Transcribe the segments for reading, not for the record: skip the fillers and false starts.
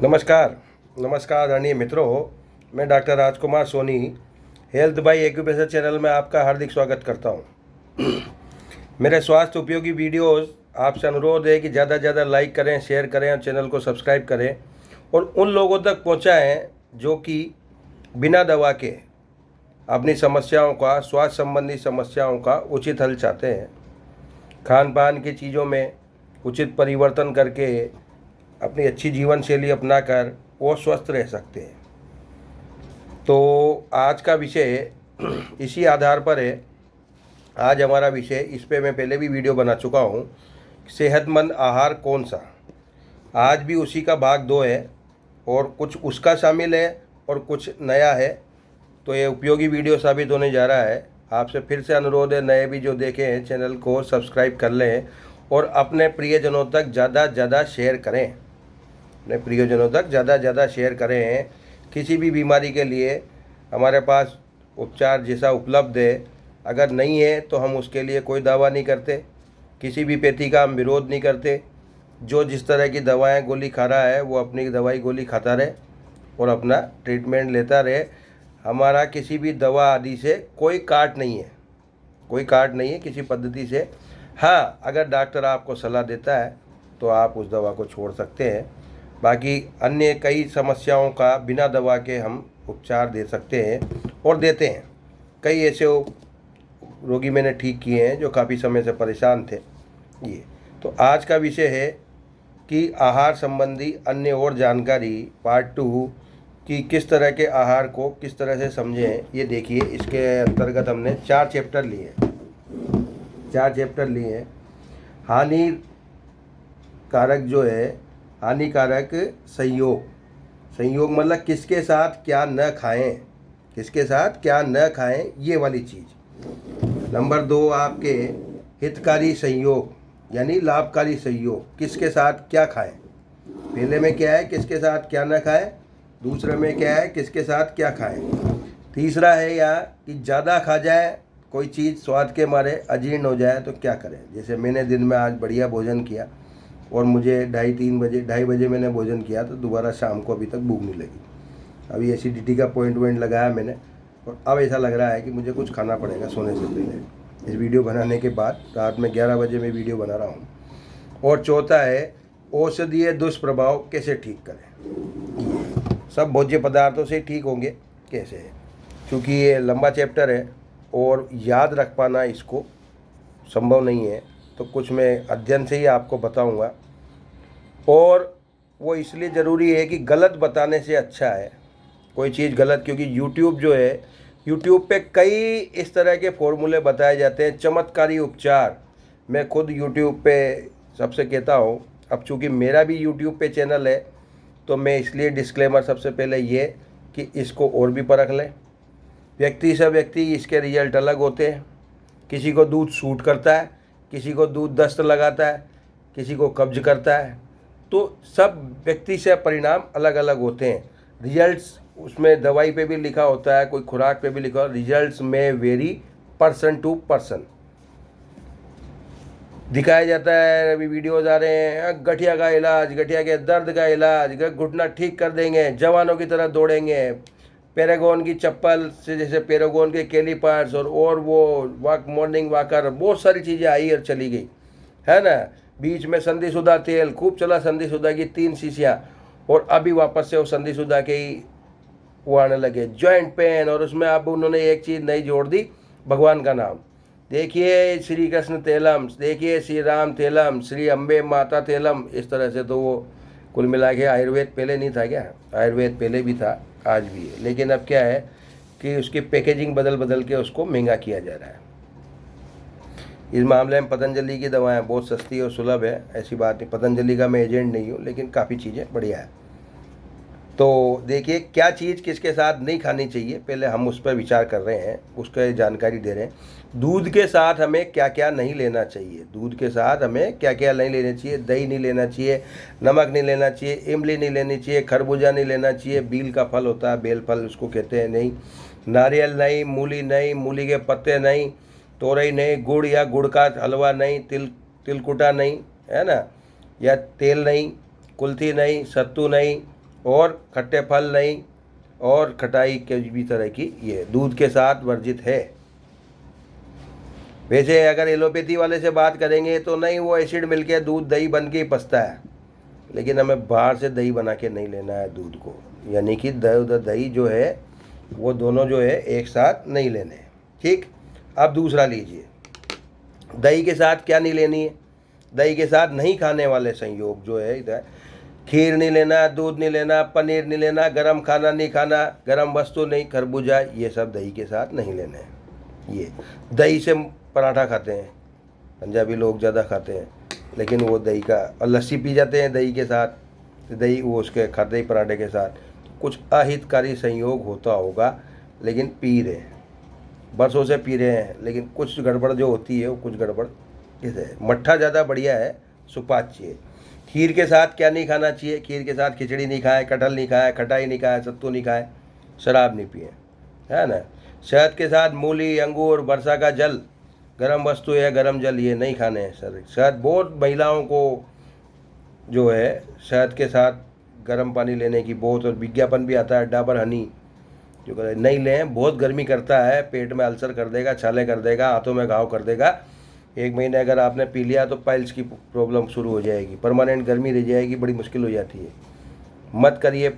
नमस्कार। नमस्कार आदरणीय मित्रों, मैं doctor Rajkumar Soni health by acupressure channel में आपका हार्दिक स्वागत करता हूं। मेरे स्वास्थ्य उपयोगी वीडियोस आपसे अनुरोध है कि ज़्यादा से ज़्यादा लाइक करें, शेयर करें और चैनल को सब्सक्राइब करें और उन लोगों तक पहुंचाएं जो कि बिना दवा के अपनी समस्याओं का, स्वास्थ्य संबंधी समस्याओं का उचित हल चाहते हैं। खान पान की चीज़ों में उचित परिवर्तन करके अपनी अच्छी जीवन शैली अपनाकर वो स्वस्थ रह सकते हैं। तो आज का विषय इसी आधार पर है। आज हमारा विषय, इस पे मैं पहले भी वीडियो बना चुका हूँ, सेहतमंद आहार कौन सा। आज भी उसी का भाग 2 है और कुछ उसका शामिल है और कुछ नया है। तो ये उपयोगी वीडियो साबित होने जा रहा है। आपसे फिर से अनुरोध है, नए भी जो देखें हैं चैनल को सब्सक्राइब कर लें और अपने प्रियजनों तक ज़्यादा से ज़्यादा शेयर करें। अपने प्रियजनों तक ज़्यादा से ज़्यादा शेयर करें। किसी भी बीमारी के लिए हमारे पास उपचार जैसा उपलब्ध है। अगर नहीं है तो हम उसके लिए कोई दवा नहीं करते, किसी भी पेथी का हम विरोध नहीं करते। जो जिस तरह की दवाएं गोली खा रहा है वो अपनी दवाई गोली खाता रहे और अपना ट्रीटमेंट लेता रहे। हमारा किसी भी दवा आदि से कोई काट नहीं है, कोई काट नहीं है किसी पद्धति से। हाँ, अगर डॉक्टर आपको सलाह देता है तो आप उस दवा को छोड़ सकते हैं। बाकी अन्य कई समस्याओं का बिना दवा के हम उपचार दे सकते हैं और देते हैं। कई ऐसे रोगी मैंने ठीक किए हैं जो काफ़ी समय से परेशान थे। ये तो आज का विषय है कि आहार संबंधी अन्य और जानकारी पार्ट 2 कि किस तरह के आहार को किस तरह से समझें। ये देखिए, इसके अंतर्गत हमने 4 चैप्टर लिए हैं। 4 चैप्टर लिए हैं। हानिकारक जो है, हानिकारक संयोग। संयोग मतलब किसके साथ क्या न खाएं, किसके साथ क्या न खाएं, ये वाली चीज़। नंबर 2 आपके हितकारी संयोग यानी लाभकारी संयोग, किसके साथ क्या खाएं। पहले में क्या है, किसके साथ क्या न खाएं। दूसरे में क्या है, किसके साथ क्या खाएं। तीसरा है या कि ज़्यादा खा जाए कोई चीज़, स्वाद के मारे अजीर्ण हो जाए तो क्या करें। जैसे मैंने दिन में आज बढ़िया भोजन किया और मुझे 2:30 बजे मैंने भोजन किया तो दोबारा शाम को अभी तक भूख नहीं लगी। अभी एसिडिटी का पॉइंट लगाया मैंने और अब ऐसा लग रहा है कि मुझे कुछ खाना पड़ेगा सोने से पहले। इस वीडियो बनाने के बाद रात में 11 बजे मैं वीडियो बना रहा हूँ। और चौथा है औषधीय दुष्प्रभाव कैसे ठीक करें। सब भोज्य पदार्थों से ठीक होंगे कैसे है, क्योंकि ये लंबा चैप्टर है और याद रख पाना इसको संभव नहीं है। तो कुछ मैं अध्ययन से ही आपको बताऊंगा और वो इसलिए ज़रूरी है कि गलत बताने से अच्छा है कोई चीज़ गलत, क्योंकि यूट्यूब जो है, यूट्यूब पे कई इस तरह के फॉर्मूले बताए जाते हैं, चमत्कारी उपचार। मैं खुद यूट्यूब पे सबसे कहता हूँ, अब चूँकि मेरा भी यूट्यूब पे चैनल है तो मैं इसलिए डिस्क्लेमर सबसे पहले ये कि इसको और भी परख लें। व्यक्ति से व्यक्ति इसके रिजल्ट अलग होते हैं। किसी को दूध सूट करता है, किसी को दूध दस्त लगाता है, किसी को कब्ज करता है। तो सब व्यक्ति से परिणाम अलग अलग होते हैं। रिजल्ट्स उसमें दवाई पे भी लिखा होता है, कोई खुराक पे भी लिखा होता है, रिजल्ट्स में वेरी पर्सन टू पर्सन। दिखाया जाता है, अभी वीडियोज आ रहे हैं, गठिया का इलाज, गठिया के दर्द का इलाज, घुटना ठीक कर देंगे, जवानों की तरह दौड़ेंगे, पैरागॉन की चप्पल से, जैसे पैरागॉन के कैलीपर्स और वो वॉक, मॉर्निंग वॉकर, बहुत सारी चीज़ें आई और चली गई, है ना। बीच में संधिशुदा तेल खूब चला, संधिशुदा की 3 शीशियाँ, और अभी वापस से वो संधिशुदा के ही वो आने लगे। जॉइंट पेन, और उसमें अब उन्होंने एक चीज़ नई जोड़ दी, भगवान का नाम। देखिए श्री कृष्ण तेलम, देखिए श्री राम तेलम, श्री अम्बे माता तेलम, इस तरह से। तो वो कुल मिला के आयुर्वेद पहले नहीं था क्या? आयुर्वेद पहले भी था, आज भी है, लेकिन अब क्या है कि उसकी पैकेजिंग बदल बदल के उसको महंगा किया जा रहा है। इस मामले में पतंजलि की दवाएं बहुत सस्ती और सुलभ है, ऐसी बात नहीं। पतंजलि का मैं एजेंट नहीं हूँ, लेकिन काफ़ी चीज़ें बढ़िया है। तो देखिए क्या चीज़ किसके साथ नहीं खानी चाहिए, पहले हम उस पर विचार कर रहे हैं, उसका जानकारी दे रहे हैं। दूध के साथ हमें क्या क्या नहीं लेना चाहिए, दूध के साथ हमें क्या क्या नहीं लेना चाहिए। दही नहीं लेना चाहिए, नमक नहीं लेना चाहिए, इमली नहीं लेनी चाहिए, खरबूजा नहीं लेना चाहिए, बील का फल होता है, बेल फल उसको कहते हैं, नहीं। नारियल नहीं, मूली नहीं, मूली के पत्ते नहीं, तोरई नहीं, गुड़ या गुड़ का हलवा नहीं, तिलकुटा नहीं, है ना, या तेल नहीं, कुल्थी नहीं, सत्तू नहीं, और खट्टे फल नहीं, और खटाई किसी भी तरह की ये दूध के साथ वर्जित है। वैसे अगर एलोपैथी वाले से बात करेंगे तो नहीं, वो एसिड मिलके दूध दही बन के ही पचता है, लेकिन हमें बाहर से दही बना के नहीं लेना है दूध को, यानी कि दही जो है वो दोनों जो है एक साथ नहीं लेने हैं। ठीक, अब दूसरा लीजिए, दही के साथ क्या नहीं लेनी है। दही के साथ नहीं खाने वाले संयोग जो है इधर, खीर नहीं लेना, दूध नहीं लेना, पनीर नहीं लेना, गरम खाना नहीं खाना, गरम वस्तु नहीं, खरबूजा, ये सब दही के साथ नहीं लेने हैं। ये दही से पराठा खाते हैं, पंजाबी लोग ज़्यादा खाते हैं, लेकिन वो दही का, और लस्सी पी जाते हैं दही के साथ, दही वो उसके खाते ही पराठे के साथ, तो कुछ अहितकारी संयोग होता होगा, लेकिन पी रहे हैं, बरसों से पी रहे हैं, लेकिन कुछ गड़बड़ जो होती है वो कुछ गड़बड़ कैसे है। मट्ठा ज़्यादा बढ़िया है, सुपाच्य है। खीर के साथ क्या नहीं खाना चाहिए, खीर के साथ खिचड़ी नहीं खाए, कटहल नहीं खाए, खटाई नहीं खाए, सत्तू नहीं खाए, शराब नहीं पिए, है ना। शहद के साथ मूली, अंगूर, बरसा का जल, गर्म वस्तु है, गर्म जल, ये नहीं खाने हैं सर। शहद बहुत महिलाओं को जो है शहद के साथ गर्म पानी लेने की बहुत, और विज्ञापन भी आता है डाबर हनी, जो नहीं लें, बहुत गर्मी करता है, पेट में अल्सर कर देगा, छाले कर देगा, हाथों में घाव कर देगा। 1 महीने अगर आपने पी लिया तो पाइल्स की प्रॉब्लम शुरू हो जाएगी, परमानेंट गर्मी रह जाएगी, बड़ी मुश्किल हो जाती है। मत करिए,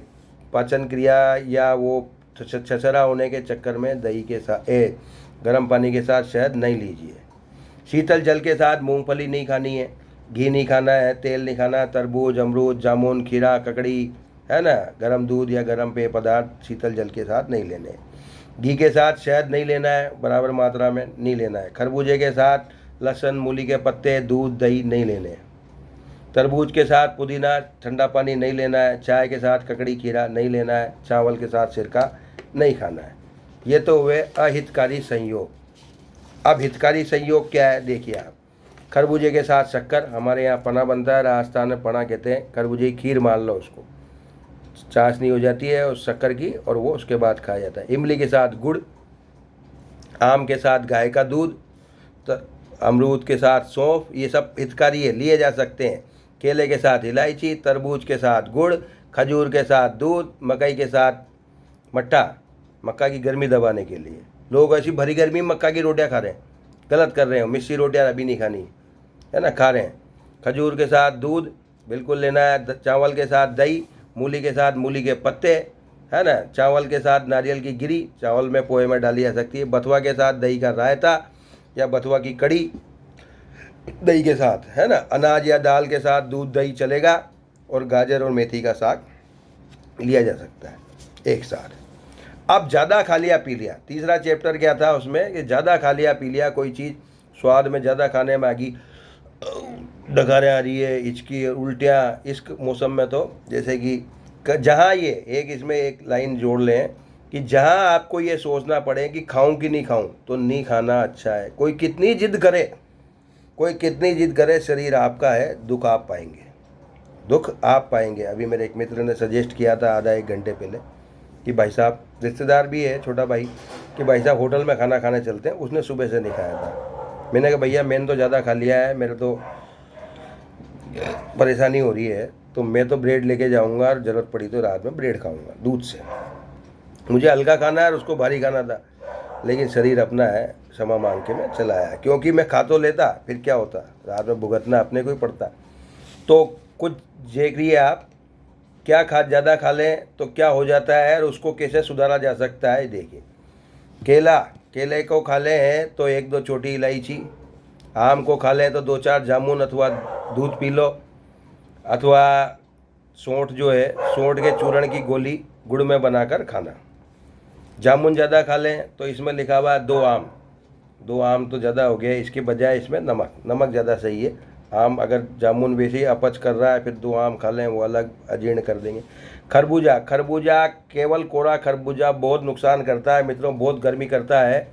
पाचन क्रिया या वो छछरा होने के चक्कर में दही के साथ गर्म पानी के साथ शहद नहीं लीजिए। शीतल जल के साथ मूंगफली नहीं खानी है, घी नहीं खाना है, तेल नहीं खाना, तरबूज, अमरूद, जामुन, खीरा, ककड़ी, है ना, गर्म दूध या गर्म पेय पदार्थ शीतल जल के साथ नहीं लेने। घी के साथ शहद नहीं लेना है, बराबर मात्रा में नहीं लेना है। खरबूजे के साथ लहसुन, मूली के पत्ते, दूध, दही नहीं लेने। तरबूज के साथ पुदीना, ठंडा पानी नहीं लेना है। चाय के साथ ककड़ी, खीरा नहीं लेना है। चावल के साथ सिरका नहीं खाना है। ये तो हुए अहितकारी संयोग। अब हितकारी संयोग क्या है, देखिए आप। खरबूजे के साथ शक्कर, हमारे यहाँ पना बनता है, राजस्थान में पना कहते हैं, खरबूजे की खीर मान लो उसको, चाशनी हो जाती है उस शक्कर की, और वो उसके बाद खाया जाता है। इमली के साथ गुड़, आम के साथ गाय का दूध, अमरूद के साथ सौंफ, ये सब हितकारी है, लिए जा सकते हैं। केले के साथ इलायची, तरबूज के साथ गुड़, खजूर के साथ दूध, मकई के साथ मट्ठा, मक्का की गर्मी दबाने के लिए। लोग ऐसी भरी गर्मी में मक्का की रोटियां खा रहे हैं, गलत कर रहे हो। मिस्सी रोटियां अभी नहीं खानी है ना, खा रहे हैं। खजूर के साथ दूध बिल्कुल लेना है। चावल के साथ दही, मूली के साथ मूली के पत्ते, है ना। चावल के साथ नारियल की गिरी, चावल में पोहे में डाली जा सकती है। बथुआ के साथ दही का रायता या बथुआ की कड़ी दही के साथ, है ना। अनाज या दाल के साथ दूध दही चलेगा, और गाजर और मेथी का साग लिया जा सकता है एक साथ। अब ज़्यादा खा लिया पी लिया, तीसरा चैप्टर क्या था उसमें, कि ज़्यादा खा लिया पी लिया कोई चीज़, स्वाद में ज़्यादा खाने में आगी डकारें आ रही है, हिचकी, उल्टियाँ इस मौसम में, तो जैसे कि जहाँ ये एक इसमें एक लाइन जोड़ लें कि जहाँ आपको ये सोचना पड़े कि खाऊं कि नहीं खाऊं, तो नहीं खाना अच्छा है। कोई कितनी जिद करे, शरीर आपका है, दुख आप पाएंगे। अभी मेरे एक मित्र ने सजेस्ट किया था आधा 1 घंटे पहले कि भाई साहब, रिश्तेदार भी है छोटा भाई, कि भाई साहब होटल में खाना खाने चलते हैं। उसने सुबह से नहीं खाया था। मैंने कहा भैया मैंने तो ज़्यादा खा लिया है, मेरे तो परेशानी हो रही है, तो मैं तो ब्रेड लेके जाऊंगा, और ज़रूरत पड़ी तो रात में ब्रेड खाऊंगा दूध से। मुझे हल्का खाना है और उसको भारी खाना था, लेकिन शरीर अपना है, क्षमा मांग के मैं चला आया, क्योंकि मैं खा तो लेता, फिर क्या होता, रात में भुगतना अपने को ही पड़ता। तो कुछ देखिए आप, क्या ज़्यादा खा लें तो क्या हो जाता है, और उसको कैसे सुधारा जा सकता है। देखिए, केले को खा लें हैं तो 1-2 छोटी इलायची, आम को खा लें तो 2-4 जामुन अथवा दूध पी लो, अथवा सौंठ जो है, सौंठ के चूर्ण की गोली गुड़ में बनाकर खाना। जामुन ज़्यादा खा लें तो इसमें लिखा हुआ है 2 आम तो ज़्यादा हो गया, इसके बजाय इसमें नमक ज़्यादा सही है। आम, अगर जामुन वैसे ही अपच कर रहा है, फिर 2 आम खा लें, वो अलग अजीर्ण कर देंगे। खरबूजा केवल कोरा खरबूजा बहुत नुकसान करता है मित्रों, बहुत गर्मी करता है।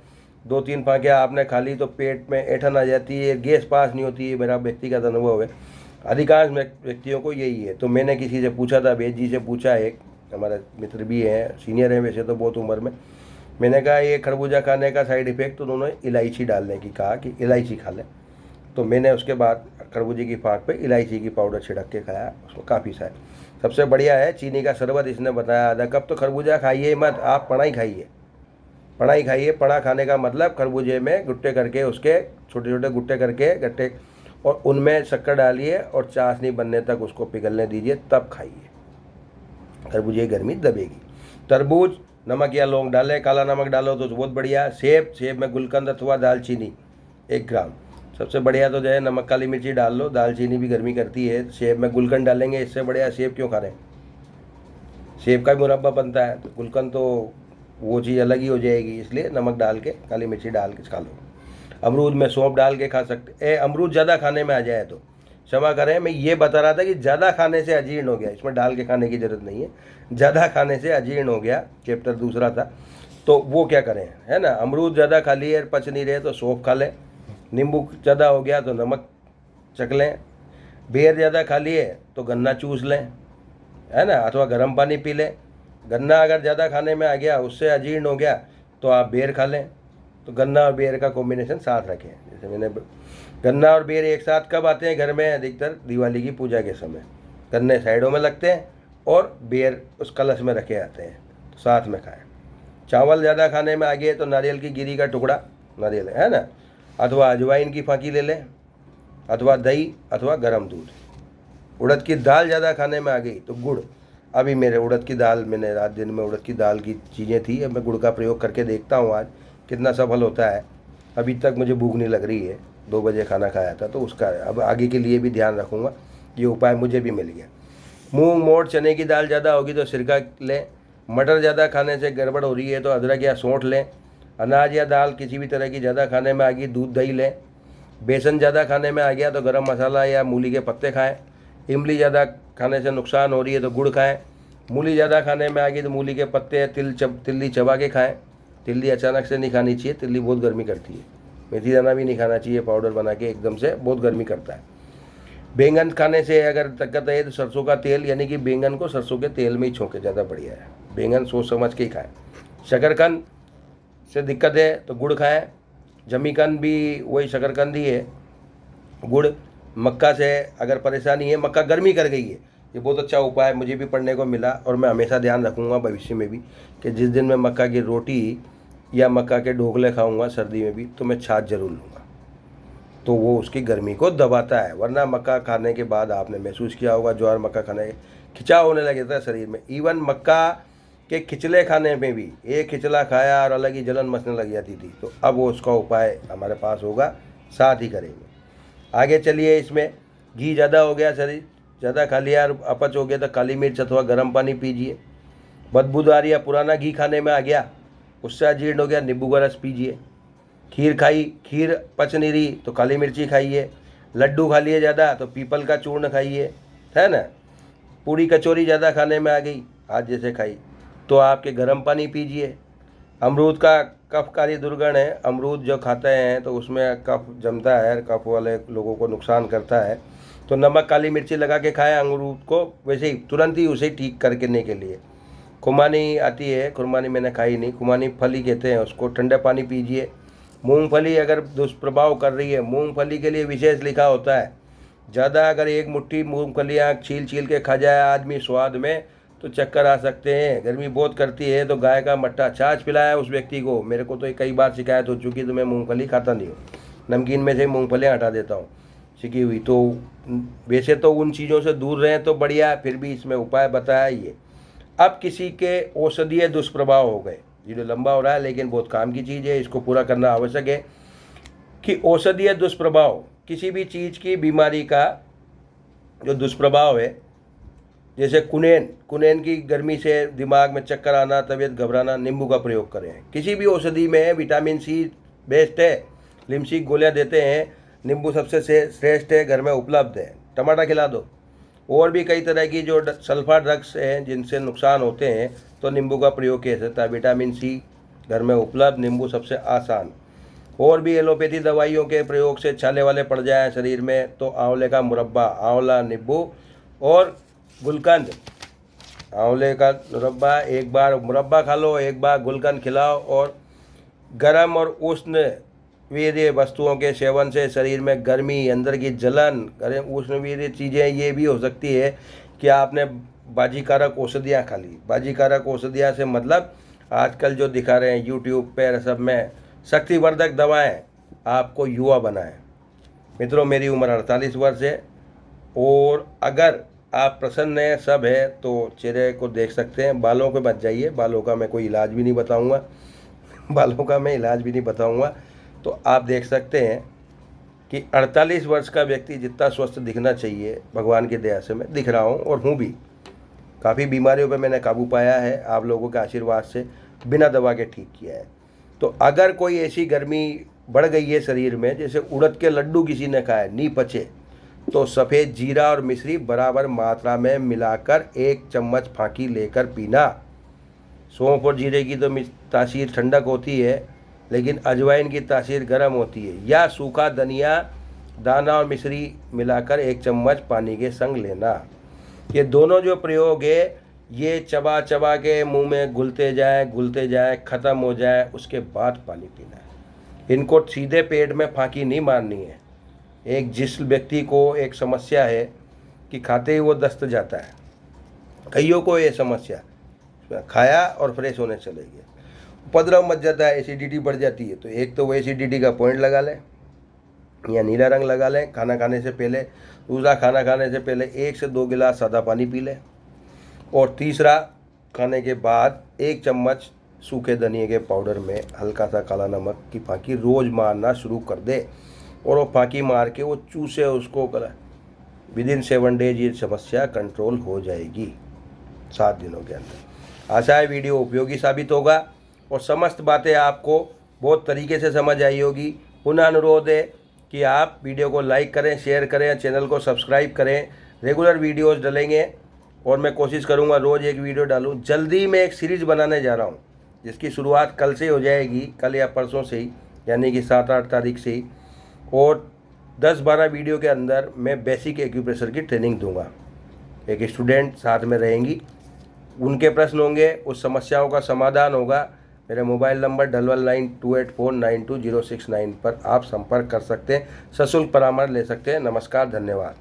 2-3 फांकियाँ आपने खा ली तो पेट में ऐंठन आ जाती है, गैस पास नहीं होती है, मेरा व्यक्तिगत अनुभव है, अधिकांश व्यक्तियों को यही है। तो मैंने किसी से पूछा था, वेद जी से पूछा, एक हमारे मित्र भी हैं, सीनियर हैं वैसे तो बहुत उम्र में, मैंने कहा ये खरबूजा खाने का साइड इफ़ेक्ट, तो उन्होंने इलायची डालने की कहा कि इलायची खा लें। तो मैंने उसके बाद खरबूजे की फाँक पे इलायची की पाउडर छिड़क के खाया, उसको काफ़ी सा सबसे बढ़िया है। चीनी का शरबत इसने बताया, आधा कप। तो खरबूजा खाइए मत, आप पड़ा ही खाइए, पड़ा ही खाइए। पड़ा खाने का मतलब खरबूजे में गुट्टे करके, उसके छोटे छोटे गुट्टे करके गट्टे, और उनमें शक्कर डालिए और चाशनी बनने तक उसको पिघलने दीजिए, तब खाइए। खरबूजे की गर्मी दबेगी। तरबूज नमक या लौंग डालें, काला नमक डालो तो बहुत बढ़िया। सेब में गुलकंद अथवा दालचीनी 1 ग्राम। सबसे बढ़िया तो जो है नमक काली मिर्ची डाल लो, दालचीनी भी गर्मी करती है। सेब में गुलकंद डालेंगे, इससे बढ़िया सेब क्यों खा रहे हैं। सेब का भी मुरब्बा बनता है, तो गुलकंद तो वो चीज़ अलग ही हो जाएगी, इसलिए नमक डाल के काली मिर्ची डाल के खा लो। अमरूद में सौंफ डाल के खा सकते। अमरूद ज़्यादा खाने में आ जाए तो क्षमा करें, मैं ये बता रहा था कि ज़्यादा खाने से अजीर्ण हो गया, इसमें डाल के खाने की ज़रूरत नहीं है। ज़्यादा खाने से अजीर्ण हो गया, चैप्टर दूसरा था, तो वो क्या करें, है ना। अमरूद ज़्यादा खा लिए, पच नहीं रहे तो सौंफ खा लें। नींबू ज़्यादा हो गया तो नमक चख लें। बेर ज़्यादा खा लिए तो गन्ना चूस लें, है ना, अथवा गर्म पानी पी लें। गन्ना अगर ज़्यादा खाने में आ गया, उससे अजीर्ण हो गया, तो आप बेर खा लें। तो गन्ना और बेर का कॉम्बिनेशन साथ रखें। जैसे मैंने गन्ना और बेर एक साथ कब आते हैं घर में, अधिकतर दिवाली की पूजा के समय। गन्ने साइडों में लगते हैं और बेर उस कलश में रखे आते हैं, तो साथ में खाएं। चावल ज़्यादा खाने में आ गए तो नारियल की गिरी का टुकड़ा, नारियल है ना, अथवा अजवाइन की फाँकी ले लें, अथवा दही अथवा गर्म दूध। उड़द की दाल ज़्यादा खाने में आ गई तो गुड़। अभी मेरे उड़द की दाल, मैंने रात दिन में उड़द की दाल की चीज़ें थी, अब मैं गुड़ का प्रयोग करके देखता हूँ आज कितना सफल होता है। अभी तक मुझे भूख नहीं लग रही है, 2 बजे खाना खाया था, तो उसका अब आगे के लिए भी ध्यान रखूँगा। ये उपाय मुझे भी मिल गया। मूंग मोठ चने की दाल ज़्यादा होगी तो सिरका लें। मटर ज़्यादा खाने से गड़बड़ हो रही है तो अदरक या सौंठ लें। अनाज या दाल किसी भी तरह की ज़्यादा खाने में आ गई, दूध दही लें। बेसन ज़्यादा खाने में आ गया तो गरम मसाला या मूली के पत्ते खाएं। इमली ज़्यादा खाने से नुकसान हो रही है तो गुड़ खाएं। मूली ज़्यादा खाने में आ गई तो मूली के पत्ते, तिल्ली चबा के खाएं। तिल्ली अचानक से नहीं खानी चाहिए, तिल्ली बहुत गर्मी करती है। मेथी दाना भी नहीं खाना चाहिए, पाउडर बना के एकदम से, बहुत गर्मी करता है। बैंगन खाने से अगर दिक्कत है तो सरसों का तेल, यानी कि बैंगन को सरसों के तेल में ही छोंके, ज़्यादा बढ़िया है। बैंगन सोच समझ के ही खाएं। शकरकंद से दिक्कत है तो गुड़ खाएं। जमीकंद भी वही शकरकंद ही है, गुड़। मक्का से अगर परेशानी है, मक्का गर्मी कर गई है, ये बहुत अच्छा उपाय मुझे भी पढ़ने को मिला, और मैं हमेशा ध्यान रखूँगा भविष्य में भी कि जिस दिन मैं मक्का की रोटी या मक्का के ढोकले खाऊंगा सर्दी में भी, तो मैं छाछ जरूर लूँगा, तो वो उसकी गर्मी को दबाता है। वरना मक्का खाने के बाद आपने महसूस किया होगा, ज्वार मक्का खाने के खिंचाव होने लगे था शरीर में। इवन मक्का के खिचले खाने में भी, एक खिचला खाया और अलग ही जलन मचने लग जाती थी, तो अब वो उसका उपाय हमारे पास होगा, साथ ही करेंगे। आगे चलिए, इसमें घी ज़्यादा हो गया, शरीर ज़्यादा खा लिया और अपच हो गया तो काली मिर्च अथवा गर्म पानी पीजिए। बदबूदार या पुराना घी खाने में आ गया, उससे अजीर्ण हो गया, नींबू का रस पीजिए। खीर पच नहीं रही तो काली मिर्ची खाइए। लड्डू खा लिए ज़्यादा तो पीपल का चूर्ण खाइए, है ना। पूरी कचौरी ज़्यादा खाने में आ गई, आज जैसे खाई, तो आपके गर्म पानी पीजिए। अमरूद का कफकारी दुर्गुण है, अमरूद जो खाते हैं तो उसमें कफ जमता है, कफ वाले लोगों को नुकसान करता है, तो नमक काली मिर्ची लगा के खाएं अमरूद को, वैसे ही तुरंत ही उसे ठीक करने के लिए। खुमानी आती है, खुरमानी मैंने खाई नहीं, खुमानी फली कहते हैं उसको, ठंडे पानी पीजिए। मूंगफली अगर दुष्प्रभाव कर रही है, मूंगफली के लिए विशेष लिखा होता है, ज़्यादा अगर एक मुट्ठी मूंगफलियाँ छील के खा जाए आदमी स्वाद में तो चक्कर आ सकते हैं। गर्मी बहुत करती है तो गाय का मट्ठा छाछ पिलाया उस व्यक्ति को। मेरे को तो कई बार शिकायत हो चुकी, तो मैं मूंगफली खाता नहीं हूँ, नमकीन में से मूंगफलियाँ हटा देता हूँ सिकी हुई। तो वैसे तो उन चीज़ों से दूर रहें तो बढ़िया, फिर भी इसमें उपाय बताया ये। अब किसी के औषधीय दुष्प्रभाव हो गए, वीडियो लंबा हो रहा है लेकिन बहुत काम की चीज़ है, इसको पूरा करना आवश्यक है। कि औषधीय दुष्प्रभाव, किसी भी चीज़ की बीमारी का जो दुष्प्रभाव है, जैसे कुनेन की गर्मी से दिमाग में चक्कर आना, तबीयत घबराना, नींबू का प्रयोग करें। किसी भी औषधि में विटामिन सी बेस्ट है, लिमसिक गोलियां देते हैं, नींबू सबसे श्रेष्ठ है, घर में उपलब्ध है। टमाटर खिला दो। और भी कई तरह की जो सल्फा ड्रग्स हैं जिनसे नुकसान होते हैं, तो नींबू का प्रयोग किया जाता है। विटामिन सी घर में उपलब्ध, नींबू सबसे आसान। और भी एलोपैथी दवाइयों के प्रयोग से छाले वाले पड़ जाए शरीर में, तो आंवले का मुरब्बा, आंवला, नींबू और गुलकंद। आंवले का मुरब्बा, एक बार मुरब्बा खा लो, एक बार गुलकंद खिलाओ, और गर्म और उष्ण वीर्य वस्तुओं के सेवन से शरीर में गर्मी, अंदर की जलन, उष्ण वीर्य चीज़ें ये भी हो सकती है कि आपने बाजीकारक औषधियाँ खा ली। बाजीकारक औषधियाँ से मतलब आजकल जो दिखा रहे हैं यूट्यूब पर सब में शक्तिवर्धक दवाएं आपको युवा बनाएं। मित्रों, मेरी उम्र 48 वर्ष है और अगर आप प्रसन्न हैं, सब है, तो चेहरे को देख सकते हैं। बालों पे बच जाइए, बालों का मैं कोई इलाज भी नहीं बताऊंगा बालों का मैं इलाज भी नहीं बताऊंगा। तो आप देख सकते हैं कि 48 वर्ष का व्यक्ति जितना स्वस्थ दिखना चाहिए, भगवान की दया से मैं दिख रहा हूँ और हूँ भी। काफ़ी बीमारियों पे मैंने काबू पाया है, आप लोगों के आशीर्वाद से बिना दवा के ठीक किया है। तो अगर कोई ऐसी गर्मी बढ़ गई है शरीर में, जैसे उड़द के लड्डू किसी ने खाए, नहीं पचे, तो सफ़ेद जीरा और मिश्री बराबर मात्रा में मिलाकर 1 चम्मच फाँकी लेकर पीना। सौंफ और जीरे की तो तासीर ठंडक होती है, लेकिन अजवाइन की तासीर गर्म होती है। या सूखा धनिया दाना और मिश्री मिलाकर 1 चम्मच पानी के संग लेना। ये दोनों जो प्रयोग है, ये चबा चबा के मुंह में घुलते जाए, ख़त्म हो जाए, उसके बाद पानी पीना है। इनको सीधे पेट में फाँकी नहीं मारनी है। एक जिस व्यक्ति को एक समस्या है कि खाते ही वो दस्त जाता है, कईयों को ये समस्या, खाया और फ्रेश होने चले गए, उपद्रव मच जाता है, एसिडिटी बढ़ जाती है। तो एक तो वो एसिडिटी का पॉइंट लगा लें या नीला रंग लगा लें खाना खाने से पहले। दूसरा, खाना खाने से पहले 1 से 2 गिलास सादा पानी पी लें। और तीसरा, खाने के बाद 1 चम्मच सूखे धनिए के पाउडर में हल्का सा काला नमक की फाँकी रोज़ मारना शुरू कर दे। और वो फाँकी मार के वो चूसे उसको करा, विदिन 7 डेज ये समस्या कंट्रोल हो जाएगी, 7 दिनों के अंदर। आशा है वीडियो उपयोगी साबित होगा और समस्त बातें आपको बहुत तरीके से समझ आई होगी। पुनः अनुरोध है कि आप वीडियो को लाइक करें, शेयर करें, चैनल को सब्सक्राइब करें। रेगुलर वीडियोस डलेंगे और मैं कोशिश करूंगा रोज़ एक वीडियो डालूं। जल्दी मैं एक सीरीज़ बनाने जा रहा हूं, जिसकी शुरुआत कल से हो जाएगी, कल या परसों से ही, यानी कि 7-8 तारीख से ही। और 10-12 वीडियो के अंदर मैं बेसिक एक्यूप्रेशर की ट्रेनिंग दूंगा। एक स्टूडेंट साथ में रहेंगी, उनके प्रश्न होंगे, उस समस्याओं का समाधान होगा। मेरे मोबाइल नंबर 9928492069 पर आप संपर्क कर सकते हैं, सशुल्क परामर्श ले सकते हैं। नमस्कार, धन्यवाद।